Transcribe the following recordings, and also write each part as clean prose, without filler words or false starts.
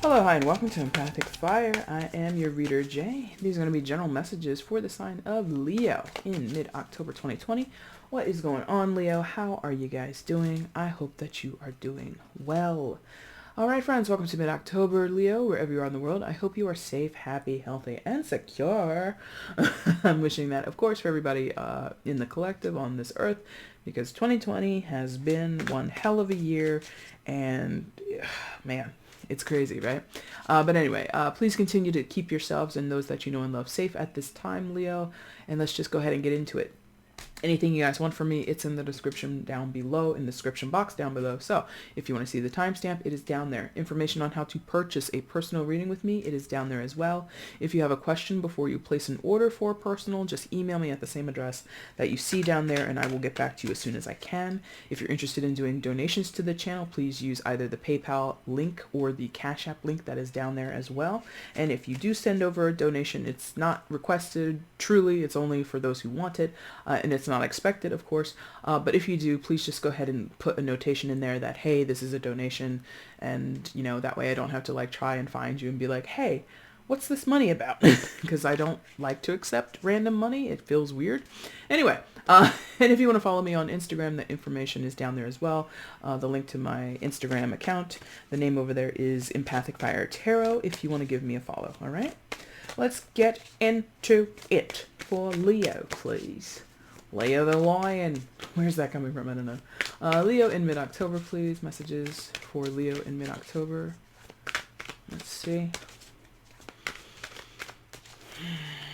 Hello, hi, and welcome to Empathic Fire. I am your reader, Jay. These are going to be general messages for the sign of Leo in mid-October 2020. What is going on, Leo? How are you guys doing? I hope that you are doing well. All right, friends, welcome to mid-October, Leo, wherever you are in the world. I hope you are safe, happy, healthy, and secure. I'm wishing that, of course, for everybody in the collective on this earth, because 2020 has been one hell of a year, and man, it's crazy, right? But anyway, please continue to keep yourselves and those that you know and love safe at this time, Leo, and let's just go ahead and get into it. Anything you guys want from me, it's in the description down below, in the description box down below. So if you want to see the timestamp, it is down there. Information on how to purchase a personal reading with me, it is down there as well. If you have a question before you place an order for a personal, just email me at the same address that you see down there, and I will get back to you as soon as I can. If you're interested in doing donations to the channel, please use either the PayPal link or the Cash App link that is down there as well. And if you do send over a donation, it's not requested, truly, it's only for those who want it, and it's not expected, of course, but if you do, please just go ahead and put a notation in there that, hey, this is a donation, and you know, that way I don't have to like try and find you and be like, hey, what's this money about? Because I don't like to accept random money. It feels weird. Anyway, and if you want to follow me on Instagram, the information is down there as well. The link to my Instagram account, the name over there is EmpathicFire Tarot, if you want to give me a follow. All right, let's get into it for Leo, please. Leo the Lion. Where's that coming from? I don't know. Leo in mid-October, please. Messages for Leo in mid-October. Let's see.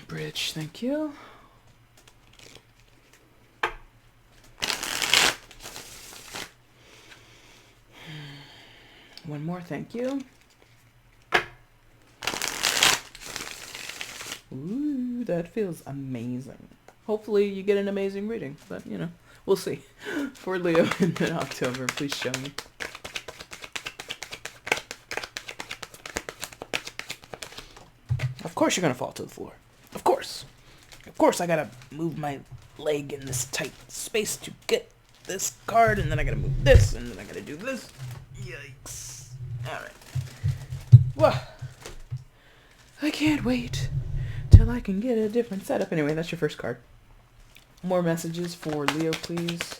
Bridge, thank you. One more, thank you. Ooh, that feels amazing. Hopefully you get an amazing reading, but you know, we'll see. For Leo in mid-October, please show me. Of course you're gonna fall to the floor. Of course. Of course I gotta move my leg in this tight space to get this card, and then I gotta move this, and then I gotta do this. Yikes. Alright. Well, I can't wait till I can get a different setup. Anyway, that's your first card. More messages for Leo, please.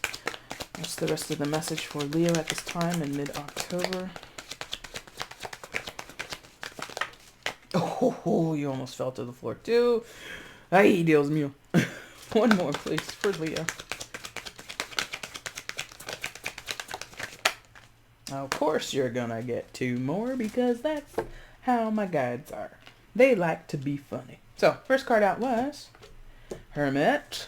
What's the rest of the message for Leo at this time in mid-October? Oh, you almost fell to the floor too. Ay, Dios mío. One more, please, for Leo. Of course you're gonna get two more, because that's how my guides are. They like to be funny. So, first card out was Hermit,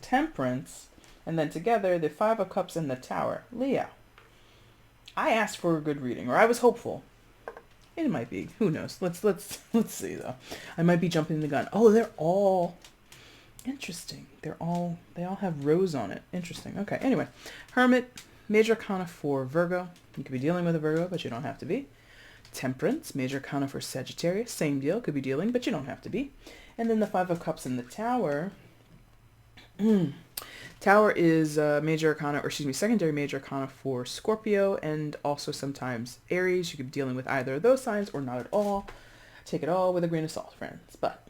Temperance, and then together the Five of Cups and the Tower. Leo, I asked for a good reading, or I was hopeful. It might be. Who knows? Let's see though. I might be jumping the gun. Oh, they're all interesting. They all have rose on it. Interesting. Okay. Anyway, Hermit, Major Arcana for Virgo. You could be dealing with a Virgo, but you don't have to be. Temperance, Major Arcana for Sagittarius. Same deal. Could be dealing, but you don't have to be. And then the Five of Cups and the Tower. Tower is major arcana, or excuse me, secondary major arcana for Scorpio, and also sometimes Aries. You could be dealing with either of those signs or not at all. Take it all with a grain of salt, friends. But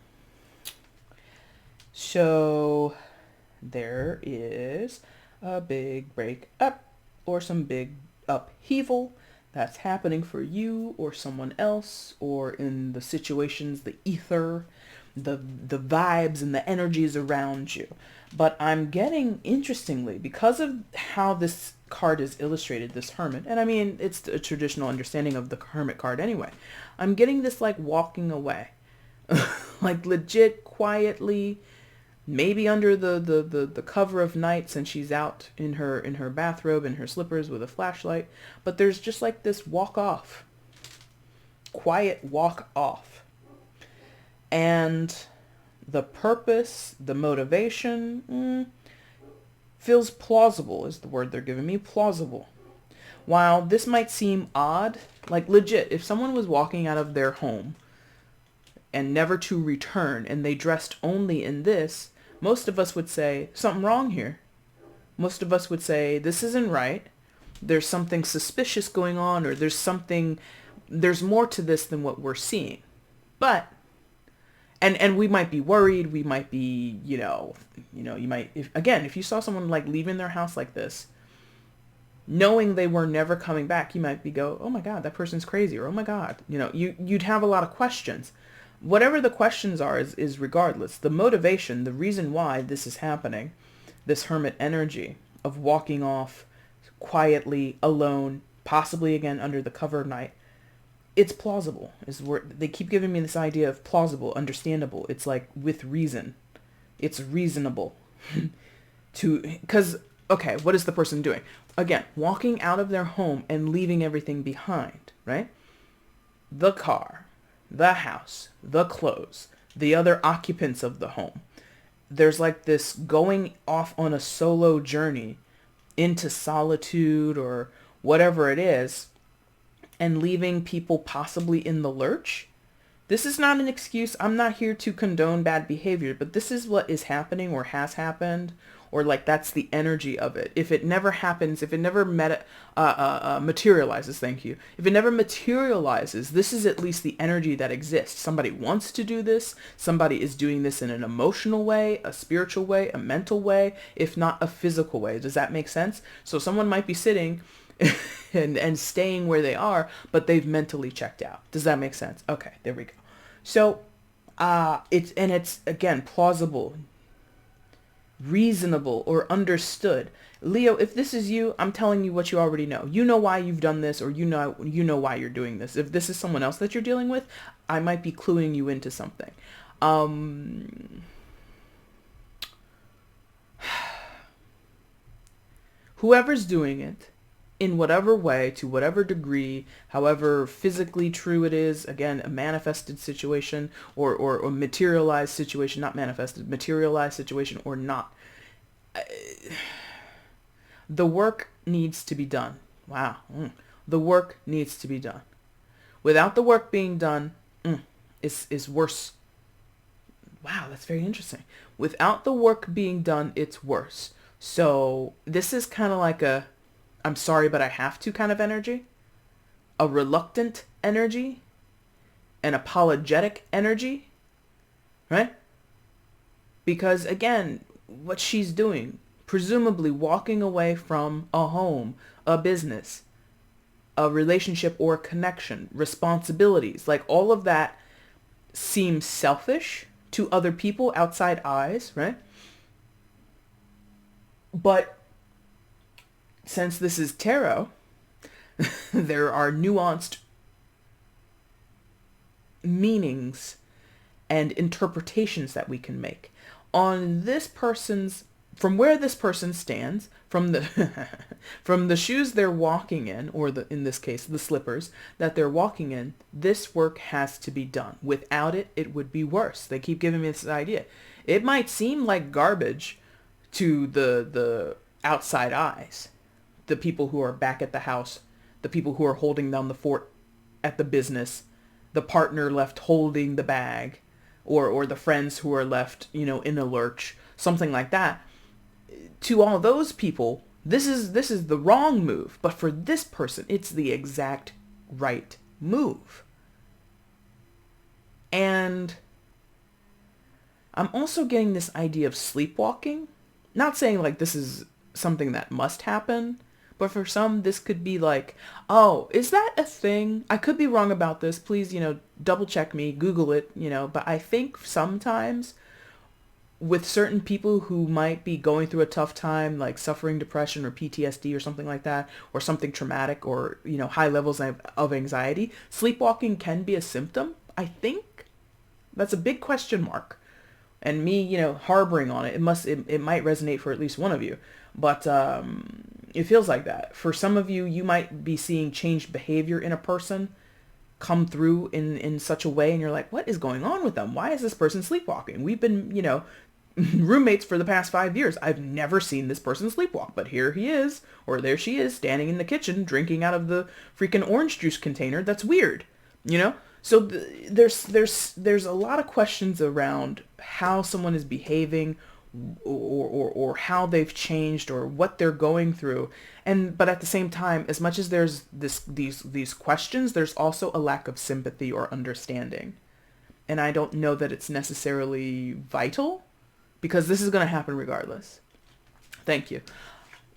so there is a big break up, or some big upheaval that's happening for you or someone else, or in the situations, the ether, the vibes and the energies around you. But I'm getting, interestingly, because of how this card is illustrated, this Hermit, and I mean, it's a traditional understanding of the Hermit card anyway, I'm getting this like walking away. Like legit, quietly, maybe under the cover of night, since she's out in her bathrobe and her slippers with a flashlight. But there's just like this walk off. Quiet walk off. And the purpose, the motivation, feels plausible is the word they're giving me. Plausible. While this might seem odd, like legit, if someone was walking out of their home and never to return, and they dressed only in this, most of us would say, something wrong here. Most of us would say, this isn't right. there's something suspicious going on, or there's more to this than what we're seeing. But and we might be worried, we might be, you might, if you saw someone like leaving their house like this, knowing they were never coming back, you might oh my God, that person's crazy, or oh my God, you'd have a lot of questions. Whatever the questions are is regardless. The motivation, the reason why this is happening, this hermit energy of walking off quietly, alone, possibly again under the cover of night, it's plausible. They keep giving me this idea of plausible, understandable. It's like with reason. It's reasonable. Because, okay, what is the person doing? Again, walking out of their home and leaving everything behind, right? The car, the house, the clothes, the other occupants of the home. There's like this going off on a solo journey into solitude or whatever it is, and leaving people possibly in the lurch. This is not an excuse. I'm not here to condone bad behavior, but this is what is happening or has happened, or like that's the energy of it. If it never happens, if it never materializes, thank you. If it never materializes, this is at least the energy that exists. Somebody wants to do this. Somebody is doing this in an emotional way, a spiritual way, a mental way, if not a physical way. Does that make sense? So someone might be sitting and staying where they are, but they've mentally checked out. Does that make sense? Okay, there we go. So it's again plausible, reasonable, or understood. Leo, if this is you, I'm telling you what you already know. You know why you've done this, or you know why you're doing this. If this is someone else that you're dealing with, I might be cluing you into something. Whoever's doing it, in whatever way, to whatever degree, however physically true it is, again, a manifested situation or materialized situation, not manifested, materialized situation or not, the work needs to be done. Wow. The work needs to be done. Without the work being done, is worse. Wow, that's very interesting. Without the work being done, it's worse. So this is kind of like a I'm sorry, but I have to kind of energy, a reluctant energy, an apologetic energy, right? Because again, what she's doing, presumably walking away from a home, a business, a relationship or a connection, responsibilities, like all of that seems selfish to other people, outside eyes, right? But since this is tarot, there are nuanced meanings and interpretations that we can make on this person's, from where this person stands, from the from the shoes they're walking in, or in this case the slippers that they're walking in. This work has to be done. Without it, it would be worse. They keep giving me this idea. It might seem like garbage to the outside eyes, the people who are back at the house, the people who are holding down the fort at the business, the partner left holding the bag, or the friends who are left, in a lurch, something like that. To all those people, this is the wrong move. But for this person, it's the exact right move. And I'm also getting this idea of sleepwalking. Not saying like this is something that must happen, but for some, this could be like, oh, is that a thing? I could be wrong about this. Please, double check me, Google it, but I think sometimes with certain people who might be going through a tough time, like suffering depression or PTSD or something like that, or something traumatic, or, high levels of anxiety, sleepwalking can be a symptom. I think that's a big question mark. And me, harboring on it, it might resonate for at least one of you. But it feels like that. For some of you, you might be seeing changed behavior in a person come through in such a way, and you're like, what is going on with them? Why is this person sleepwalking? We've been, roommates for the past 5 years. I've never seen this person sleepwalk, but here he is, or there she is, standing in the kitchen, drinking out of the freaking orange juice container. That's weird, So there's a lot of questions around how someone is behaving, or how they've changed or what they're going through. But at the same time, as much as there's these questions, there's also a lack of sympathy or understanding. And I don't know that it's necessarily vital, because this is going to happen regardless. Thank you.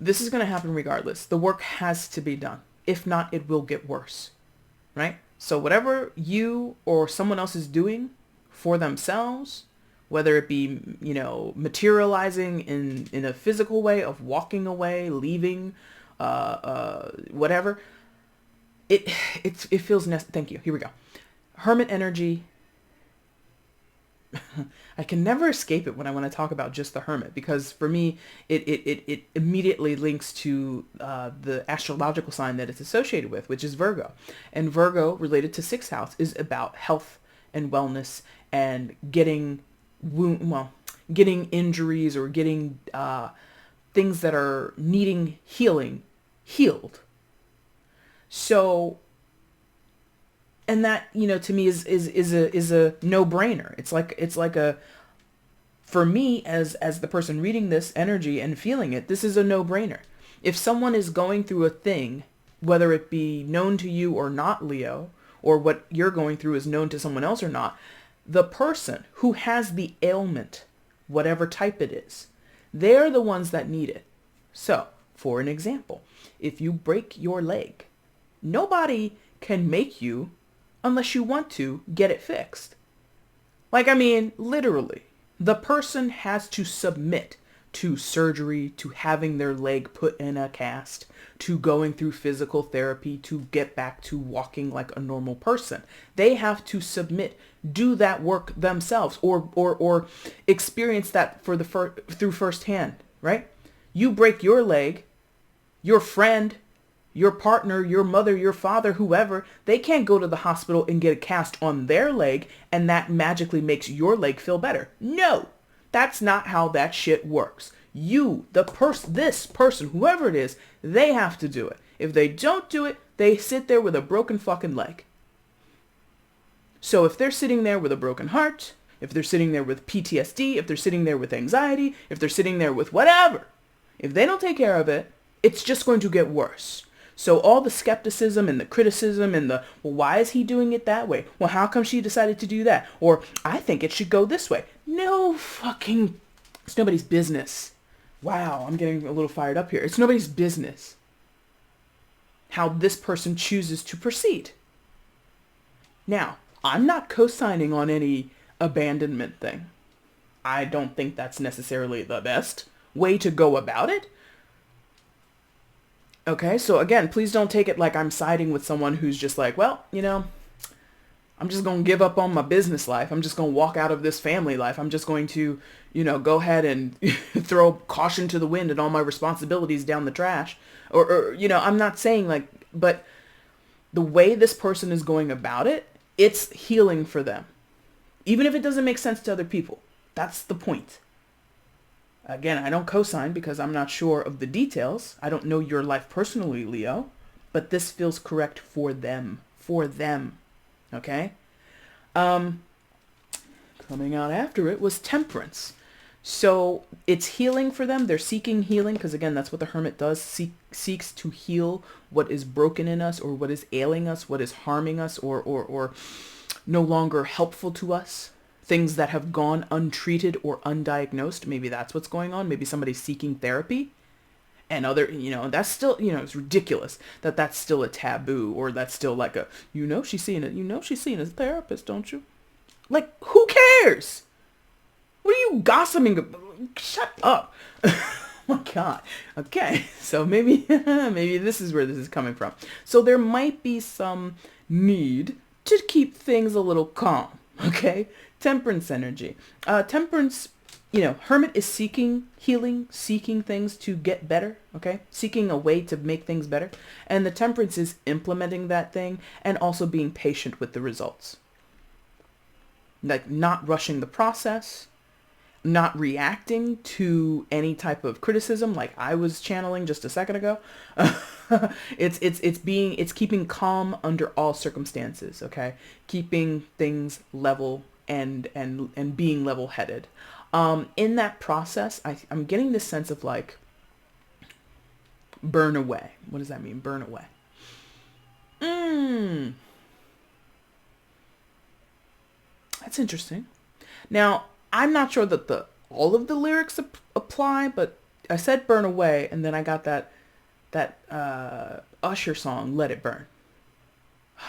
This is going to happen regardless. The work has to be done. If not, it will get worse, right? So whatever you or someone else is doing for themselves, whether it be, materializing in a physical way of walking away, leaving, whatever, it feels thank you. Here we go. Hermit energy. I can never escape it when I want to talk about just the Hermit, because for me, it immediately links to the astrological sign that it's associated with, which is Virgo. And Virgo, related to 6th house, is about health and wellness and getting injuries or getting things that are needing healing healed. So, and that, to me is a no-brainer. It's like a, for me as the person reading this energy and feeling it, this is a no-brainer. If someone is going through a thing, whether it be known to you or not, Leo, or what you're going through is known to someone else or not, the person who has the ailment, whatever type it is, they're the ones that need it. So, for an example, if you break your leg, nobody can make you, unless you want to, get it fixed. Literally, the person has to submit to surgery, to having their leg put in a cast, to going through physical therapy, to get back to walking like a normal person. They have to submit, do that work themselves, or experience that through firsthand, right? You break your leg, your friend, your partner, your mother, your father, whoever, they can't go to the hospital and get a cast on their leg and that magically makes your leg feel better. No, that's not how that shit works. This person, whoever it is, they have to do it. If they don't do it, they sit there with a broken fucking leg. So if they're sitting there with a broken heart, if they're sitting there with PTSD, if they're sitting there with anxiety, if they're sitting there with whatever, if they don't take care of it, it's just going to get worse. So all the skepticism and the criticism and the, well, why is he doing it that way? Well, how come she decided to do that? Or I think it should go this way. It's nobody's business. Wow, I'm getting a little fired up here. It's nobody's business how this person chooses to proceed. Now, I'm not co-signing on any abandonment thing. I don't think that's necessarily the best way to go about it. Okay, so again, please don't take it like I'm siding with someone who's just like, well, I'm just going to give up on my business life. I'm just going to walk out of this family life. I'm just going to, go ahead and throw caution to the wind and all my responsibilities down the trash. Or I'm not saying but the way this person is going about it, it's healing for them. Even if it doesn't make sense to other people. That's the point. Again, I don't co-sign because I'm not sure of the details. I don't know your life personally, Leo, but this feels correct for them. Okay? Coming out after it was Temperance. So it's healing for them. They're seeking healing because, again, that's what the Hermit does. Seeks to heal what is broken in us or what is ailing us, what is harming us or no longer helpful to us. Things that have gone untreated or undiagnosed. Maybe that's what's going on. Maybe somebody's seeking therapy. And that's still, it's ridiculous that that's still a taboo, or that's still like a, she's seeing a therapist, don't you? Like, who cares? What are you gossiping about? Shut up. Oh my God. Okay. So maybe this is where this is coming from. So there might be some need to keep things a little calm. Okay. Temperance energy. Temperance, Hermit is seeking healing, seeking things to get better, okay? Seeking a way to make things better. And the Temperance is implementing that thing and also being patient with the results. Like not rushing the process, not reacting to any type of criticism like I was channeling just a second ago. It's keeping calm under all circumstances, okay? Keeping things level and being level-headed. In that process, I'm getting this sense of like, burn away. What does that mean? Burn away. That's interesting. Now, I'm not sure that all of the lyrics apply, but I said burn away, and then I got that Usher song, Let It Burn.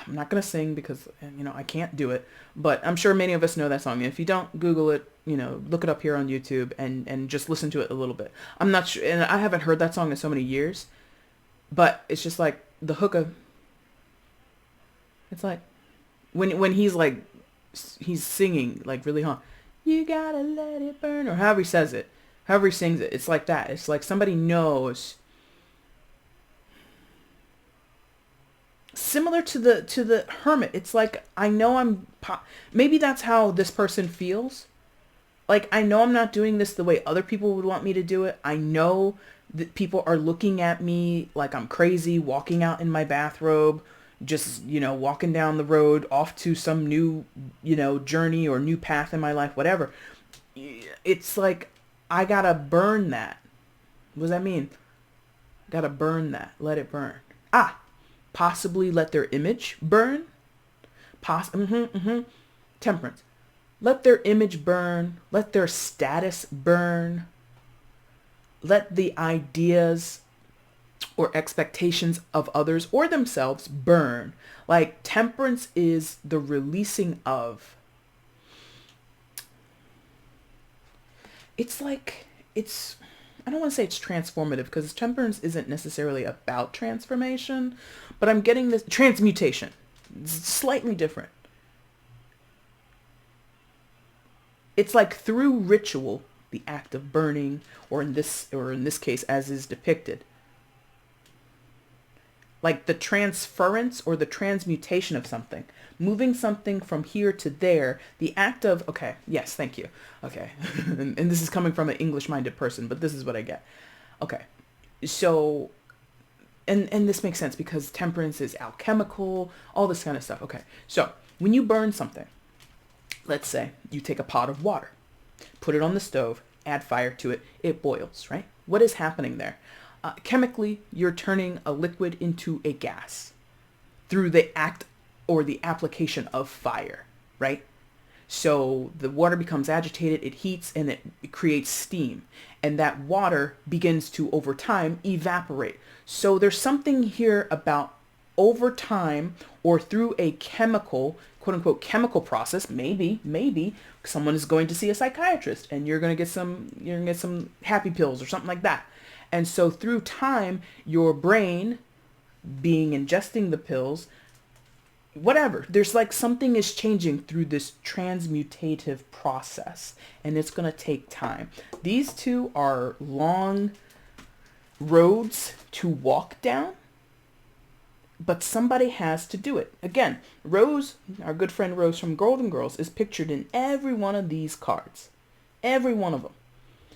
I'm not going to sing because, I can't do it, but I'm sure many of us know that song. And if you don't, Google it, look it up here on YouTube and just listen to it a little bit. I'm not sure, and I haven't heard that song in so many years, but it's just like the hook of, it's like, when he's like, he's singing like really hard, you gotta let it burn, or however he says it, however he sings it, it's like that. It's like somebody knows. Similar to the hermit. It's like, I know maybe that's how this person feels. Like, I know I'm not doing this the way other people would want me to do it. I know that people are looking at me like I'm crazy, walking out in my bathrobe, just, walking down the road off to some new, journey or new path in my life, whatever. It's like, I gotta burn that. What does that mean? Gotta burn that. Let it burn. Possibly let their image burn. Temperance. Let their image burn. Let their status burn. Let the ideas or expectations of others or themselves burn. Like, temperance is the releasing of. It's like, I don't want to say it's transformative, because temperance isn't necessarily about transformation, but I'm getting this transmutation. It's slightly different. It's like through ritual, the act of burning, or in this case, as is depicted, like the transference or the transmutation of something, moving something from here to there, the act of, okay, yes, thank you. Okay. and this is coming from an English-minded person, but this is what I get. Okay. So, and this makes sense because temperance is alchemical, all this kind of stuff. Okay. So when you burn something, let's say you take a pot of water, put it on the stove, add fire to it, it boils, right? What is happening there? Chemically, you're turning a liquid into a gas through the act or the application of fire, right? So the water becomes agitated, it heats, and it creates steam. And that water begins to, over time, evaporate. So there's something here about over time, or through a chemical, quote unquote, chemical process, maybe someone is going to see a psychiatrist and you're going to get some happy pills or something like that. And so through time, your brain being ingesting the pills, whatever, there's like something is changing through this transmutative process, and it's going to take time. These two are long roads to walk down, but somebody has to do it. Again, Rose, our good friend Rose from Golden Girls, is pictured in every one of these cards. Every one of them.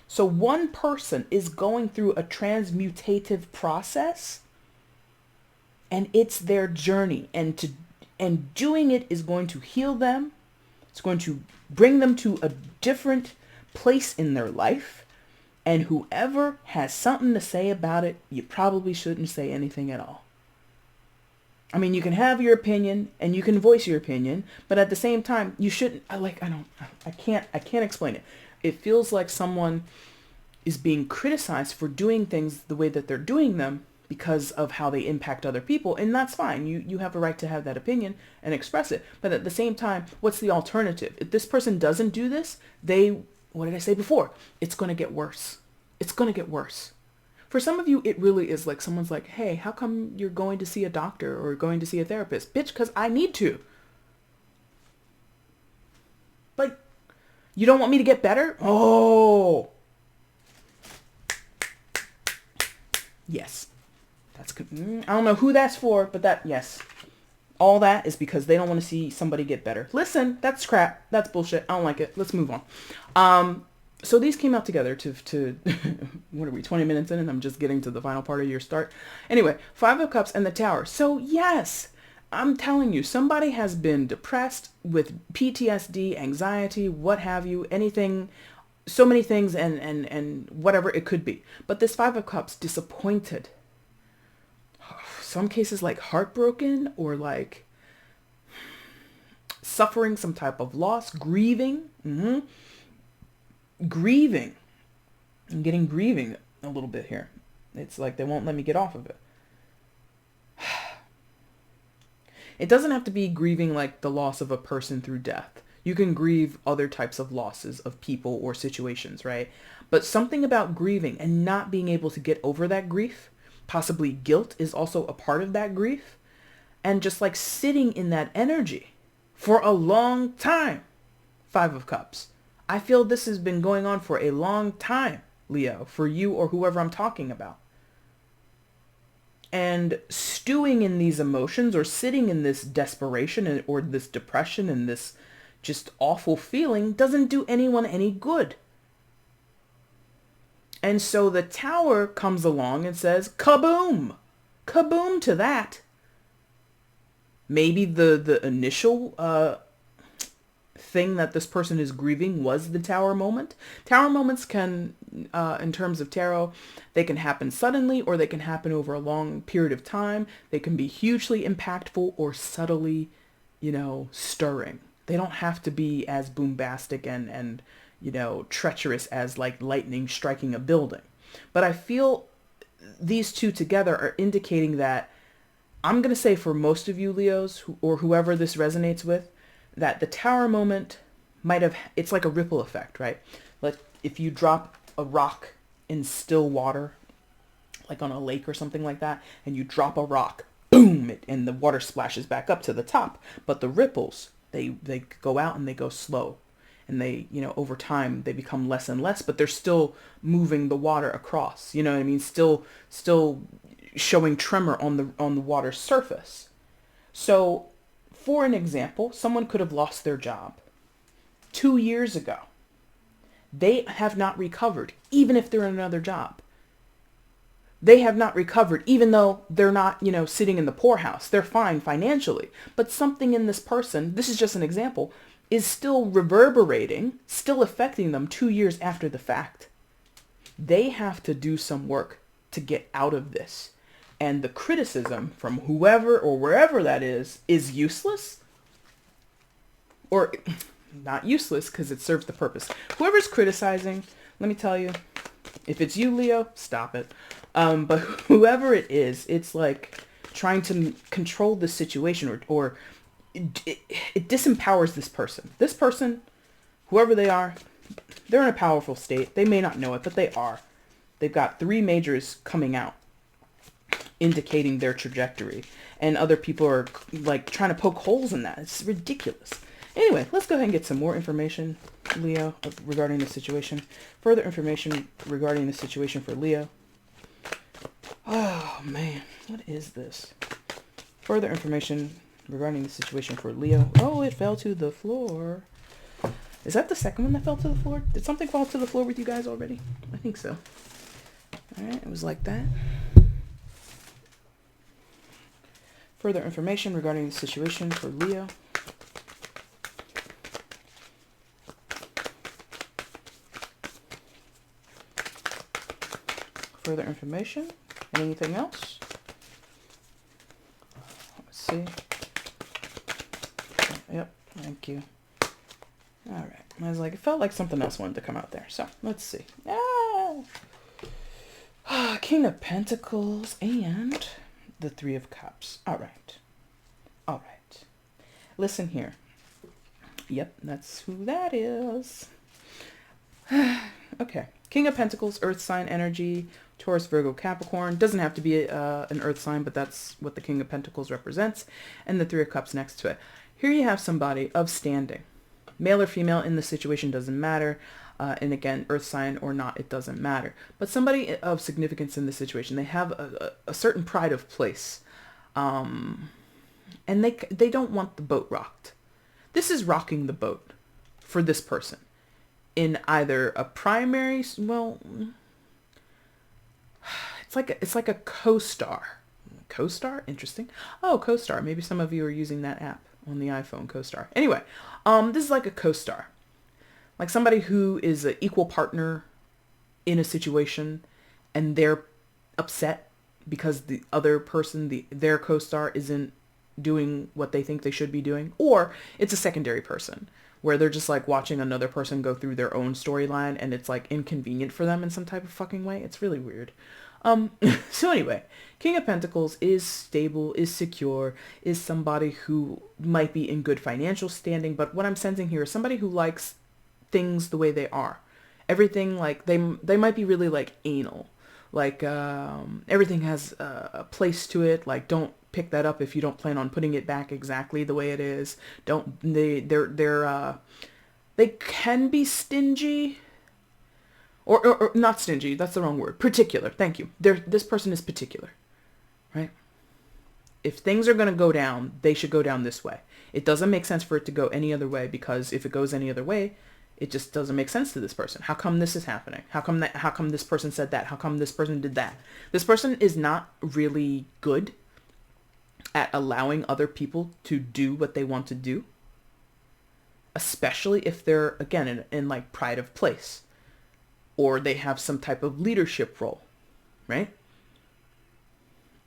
So one person is going through a transmutative process, and it's their journey, and doing it is going to heal them. It's going to bring them to a different place in their life. And whoever has something to say about it, you probably shouldn't say anything at all. I mean, you can have your opinion and you can voice your opinion, but at the same time, you shouldn't. I can't explain it. It feels like someone is being criticized for doing things the way that they're doing them because of how they impact other people, and that's fine. You have a right to have that opinion and express it. But at the same time, what's the alternative? If this person doesn't do this, what did I say before? It's going to get worse. It's going to get worse. For some of you, it really is like someone's like, hey, how come you're going to see a doctor or going to see a therapist? Bitch, because I need to. Like, you don't want me to get better? Oh. Yes. That's good. I don't know who that's for, but yes. All that is because they don't want to see somebody get better. Listen, that's crap. That's bullshit. I don't like it. Let's move on. So these came out together to what are we, 20 minutes in, and I'm just getting to the final part of your start. Anyway, Five of Cups and the Tower. So yes, I'm telling you, somebody has been depressed with PTSD, anxiety, what have you, anything so many things and whatever it could be. But this Five of Cups, disappointed. Some cases like heartbroken or like suffering some type of loss, grieving. Grieving. I'm getting grieving a little bit here. It's like they won't let me get off of it. It doesn't have to be grieving like the loss of a person through death. You can grieve other types of losses of people or situations, right? But something about grieving and not being able to get over that grief, possibly guilt is also a part of that grief, and just like sitting in that energy for a long time. Five of Cups. I feel this has been going on for a long time, Leo, for you or whoever I'm talking about. And stewing in these emotions or sitting in this desperation or this depression and this just awful feeling doesn't do anyone any good. And so the Tower comes along and says, kaboom! Kaboom to that. Maybe the initial thing that this person is grieving was the Tower moment. Tower moments can, in terms of tarot, they can happen suddenly or they can happen over a long period of time. They can be hugely impactful or subtly, stirring. They don't have to be as bombastic and treacherous as like lightning striking a building. But I feel these two together are indicating that, I'm going to say for most of you Leos or whoever this resonates with, that the Tower moment it's like a ripple effect, right? Like if you drop a rock in still water, like on a lake or something like that, and you drop a rock, boom, and the water splashes back up to the top. But the ripples, they go out and they go slow. And they, over time, they become less and less, but they're still moving the water across. You know what I mean? Still showing tremor on the water's surface. So, for an example, someone could have lost their job 2 years ago. They have not recovered, even if they're in another job. They have not recovered, even though they're not, sitting in the poorhouse. They're fine financially. But something in this person, this is just an example, is still reverberating, still affecting them 2 years after the fact. They have to do some work to get out of this. And the criticism from whoever or wherever that is useless. Or not useless because it serves the purpose. Whoever's criticizing, let me tell you, if it's you, Leo, stop it. But whoever it is, it's like trying to control the situation or it disempowers this person. This person, whoever they are, they're in a powerful state. They may not know it, but they are. They've got 3 majors coming out, indicating their trajectory. And other people are like trying to poke holes in that. It's ridiculous. Anyway, let's go ahead and get some more information, Leo, regarding the situation. Further information regarding the situation for Leo. Oh, man. What is this? Further information regarding the situation for Leo. Oh, it fell to the floor. Is that the second one that fell to the floor? Did something fall to the floor with you guys already? I think so. All right, it was like that. Further information regarding the situation for Leo. Further information. Anything else? Let's see. Yep, thank you. All right. I was like, it felt like something else wanted to come out there. So, let's see. King of Pentacles and the Three of Cups. All right. All right. Listen here. Yep, that's who that is. Okay. King of Pentacles, Earth sign energy, Taurus, Virgo, Capricorn. Doesn't have to be an Earth sign, but that's what the King of Pentacles represents. And the Three of Cups next to it. Here you have somebody of standing. Male or female in the situation doesn't matter. And again, Earth sign or not, it doesn't matter. But somebody of significance in the situation. They have a certain pride of place. And they don't want the boat rocked. This is rocking the boat for this person. In either a primary, well, it's like a co-star. Co-star? Interesting. Oh, co-star. Maybe some of you are using that app on the iPhone, co-star. Anyway, this is like a co-star. Like somebody who is an equal partner in a situation and they're upset because the other person, their co-star isn't doing what they think they should be doing. Or it's a secondary person where they're just like watching another person go through their own storyline and it's like inconvenient for them in some type of fucking way. It's really weird. So anyway, King of Pentacles is stable, is secure, is somebody who might be in good financial standing. But what I'm sensing here is somebody who likes things the way they are. Everything, like they might be really like anal. Like everything has a place to it. Like don't pick that up if you don't plan on putting it back exactly the way it is. They can be stingy. Or not stingy, that's the wrong word. Particular, thank you. This person is particular, right? If things are going to go down, they should go down this way. It doesn't make sense for it to go any other way, because if it goes any other way, it just doesn't make sense to this person. How come this is happening? How come this person said that? How come this person did that? This person is not really good at allowing other people to do what they want to do, especially if they're, again, in like pride of place, or they have some type of leadership role, right?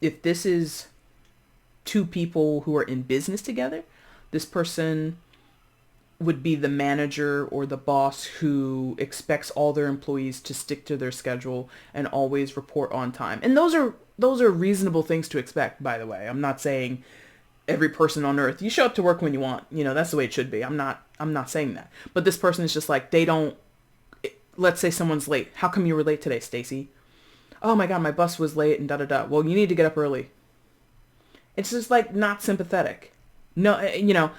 If this is two people who are in business together, this person would be the manager or the boss who expects all their employees to stick to their schedule and always report on time. And those are reasonable things to expect, by the way. I'm not saying every person on earth, you show up to work when you want, that's the way it should be. I'm not saying that. But this person is just like, let's say someone's late. How come you were late today, Stacy? Oh my God, my bus was late and da-da-da. Well, you need to get up early. It's just like not sympathetic. No,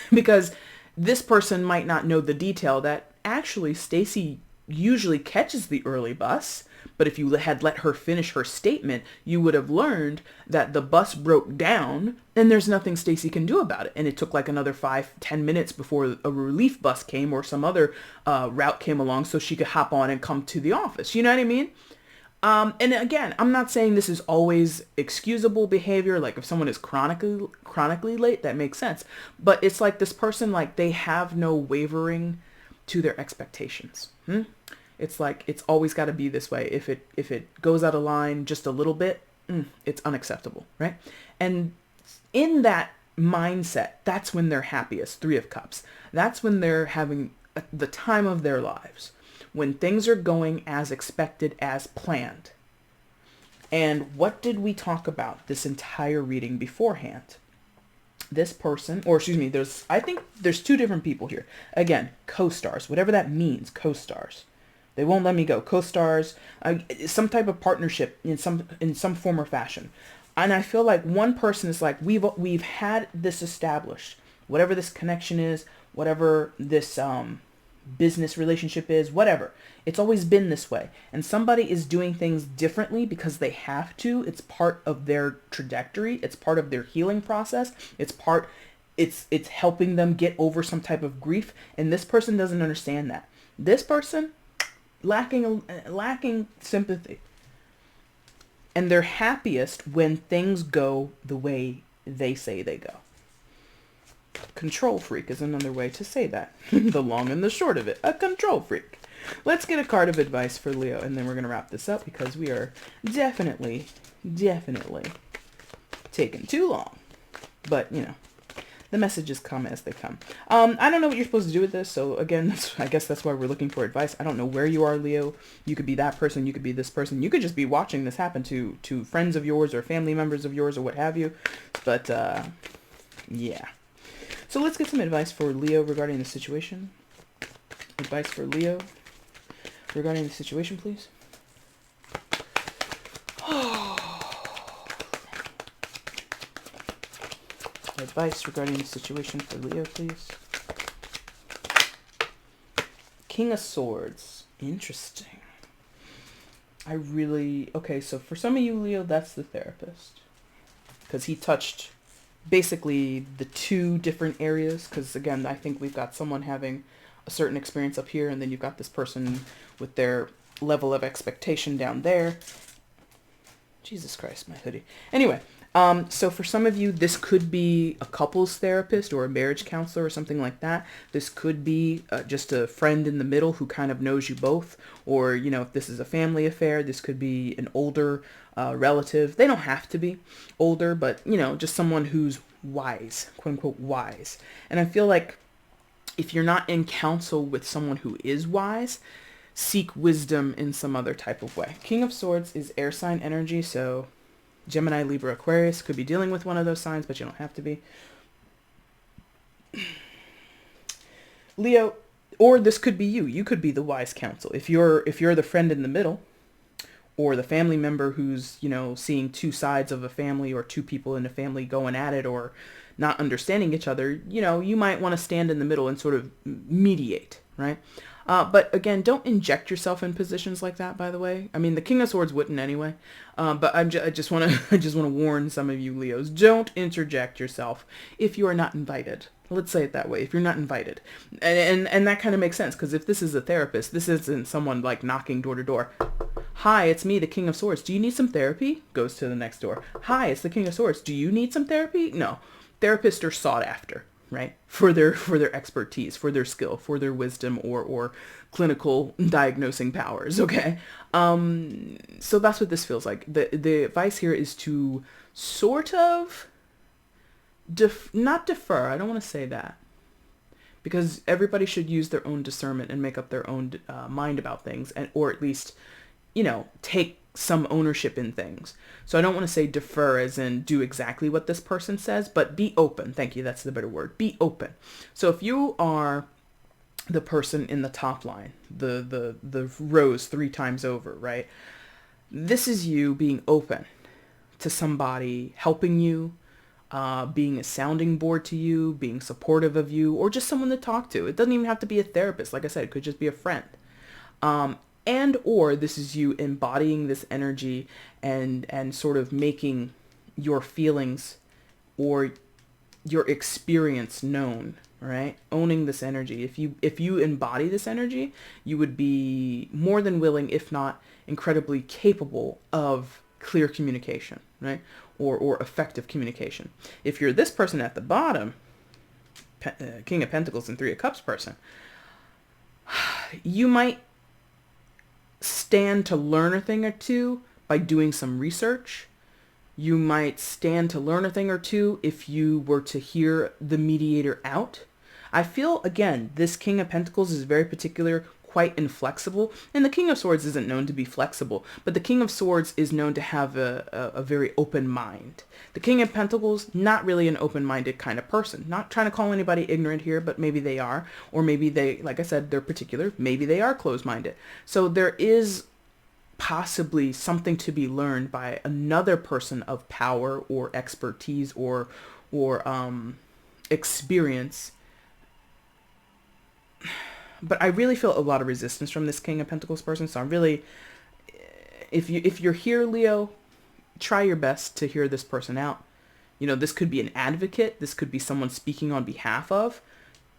because this person might not know the detail that actually Stacy usually catches the early bus. But if you had let her finish her statement, you would have learned that the bus broke down and there's nothing Stacy can do about it. And it took like another 5-10 minutes before a relief bus came or some other route came along so she could hop on and come to the office. You know what I mean? And again, I'm not saying this is always excusable behavior. Like if someone is chronically late, that makes sense. But it's like this person, like they have no wavering to their expectations. It's like, it's always got to be this way. If it goes out of line just a little bit, it's unacceptable, right? And in that mindset, that's when they're happiest. 3 of Cups. That's when they're having the time of their lives. When things are going as expected, as planned. And what did we talk about this entire reading beforehand? This person, I think there's 2 different people here. Again, co-stars, whatever that means, co-stars. They won't let me go. Co-stars, some type of partnership in some form or fashion. And I feel like one person is like, we've had this established. Whatever this connection is, whatever this business relationship is, whatever. It's always been this way. And somebody is doing things differently because they have to. It's part of their trajectory. It's part of their healing process. It's helping them get over some type of grief. And this person doesn't understand that. This person, lacking sympathy. And they're happiest when things go the way they say they go. Control freak is another way to say that. The long and the short of it. A control freak. Let's get a card of advice for Leo, and then we're going to wrap this up because we are definitely taking too long. But, the messages come as they come. I don't know what you're supposed to do with this. So again, I guess that's why we're looking for advice. I don't know where you are, Leo. You could be that person. You could be this person. You could just be watching this happen to friends of yours or family members of yours or what have you. But, yeah. So let's get some advice for Leo regarding the situation. Advice for Leo regarding the situation, please. Advice regarding the situation for Leo, please. King of Swords. Interesting. Okay, so for some of you, Leo, that's the therapist. Because he touched basically the 2 different areas. Because again, I think we've got someone having a certain experience up here, and then you've got this person with their level of expectation down there. Jesus Christ, my hoodie. Anyway, So for some of you, this could be a couples therapist or a marriage counselor or something like that. This could be just a friend in the middle who kind of knows you both. Or, if this is a family affair, this could be an older relative. They don't have to be older, but, just someone who's wise, quote unquote wise. And I feel like if you're not in counsel with someone who is wise, seek wisdom in some other type of way. King of Swords is air sign energy, so Gemini, Libra, Aquarius could be dealing with one of those signs, but you don't have to be. Leo, or this could be you. You could be the wise counsel. If you're the friend in the middle, or the family member who's, seeing two sides of a family or two people in a family going at it or not understanding each other, you might want to stand in the middle and sort of mediate, right? But again, don't inject yourself in positions like that, by the way. I mean, the King of Swords wouldn't anyway. But I just want to warn some of you Leos, don't interject yourself if you are not invited. Let's say it that way. If you're not invited. And that kind of makes sense, because if this is a therapist, this isn't someone like knocking door to door. Hi, it's me, the King of Swords. Do you need some therapy? Goes to the next door. Hi, it's the King of Swords. Do you need some therapy? No. Therapists are sought after, right? For their expertise, for their skill, for their wisdom or clinical diagnosing powers, okay? So that's what this feels like. The advice here is to sort of not defer. I don't want to say that, because everybody should use their own discernment and make up their own mind about things, or at least, take some ownership in things. So I don't want to say defer as in do exactly what this person says, but be open. Thank you. That's the better word. Be open. So if you are the person in the top line, the rows 3 times over, right? This is you being open to somebody helping you, being a sounding board to you, being supportive of you, or just someone to talk to. It doesn't even have to be a therapist. Like I said, it could just be a friend. Or this is you embodying this energy and sort of making your feelings or your experience known, right? Owning this energy. If you embody this energy, you would be more than willing, if not incredibly capable of clear communication, right? Or effective communication. If you're this person at the bottom, King of Pentacles and 3 of Cups person, you might stand to learn a thing or two by doing some research. You might stand to learn a thing or two if you were to hear the mediator out. I feel, again, this King of Pentacles is very particular, quite inflexible, and the King of Swords isn't known to be flexible, but the King of Swords is known to have a very open mind. The King of Pentacles, not really an open-minded kind of person. Not trying to call anybody ignorant here, but maybe they are, or maybe they, like I said, they're particular. Maybe they are closed-minded. So there is possibly something to be learned by another person of power or expertise or experience. But I really feel a lot of resistance from this King of Pentacles person. So I'm really, if you're here, Leo, try your best to hear this person out. This could be an advocate. This could be someone speaking on behalf of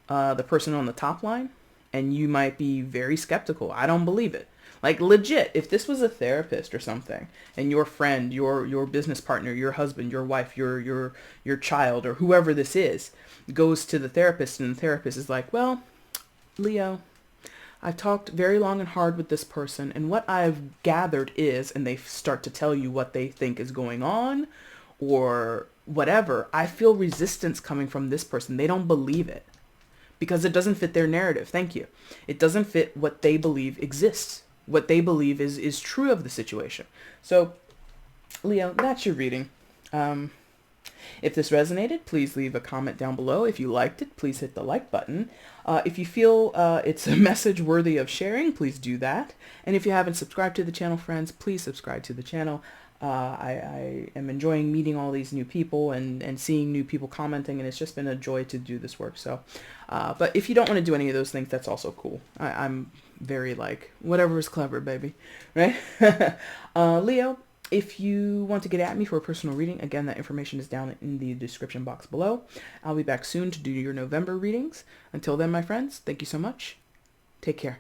the person on the top line. And you might be very skeptical. I don't believe it. Like, legit, if this was a therapist or something, and your friend, your business partner, your husband, your wife, your child, or whoever this is, goes to the therapist, and the therapist is like, well, Leo, I've talked very long and hard with this person, and what I've gathered is, and they start to tell you what they think is going on, or whatever, I feel resistance coming from this person. They don't believe it, because it doesn't fit their narrative. Thank you. It doesn't fit what they believe exists. What they believe is true of the situation. So, Leo, that's your reading. If this resonated, please leave a comment down below. If you liked it, please hit the like button. If you feel it's a message worthy of sharing, please do that. And if you haven't subscribed to the channel, friends, please subscribe to the channel. I am enjoying meeting all these new people and seeing new people commenting, and it's just been a joy to do this work. So, but if you don't want to do any of those things, that's also cool. I'm very like, whatever is clever, baby, right? Leo, if you want to get at me for a personal reading, again, that information is down in the description box below. I'll be back soon to do your November readings. Until then, my friends, thank you so much. Take care.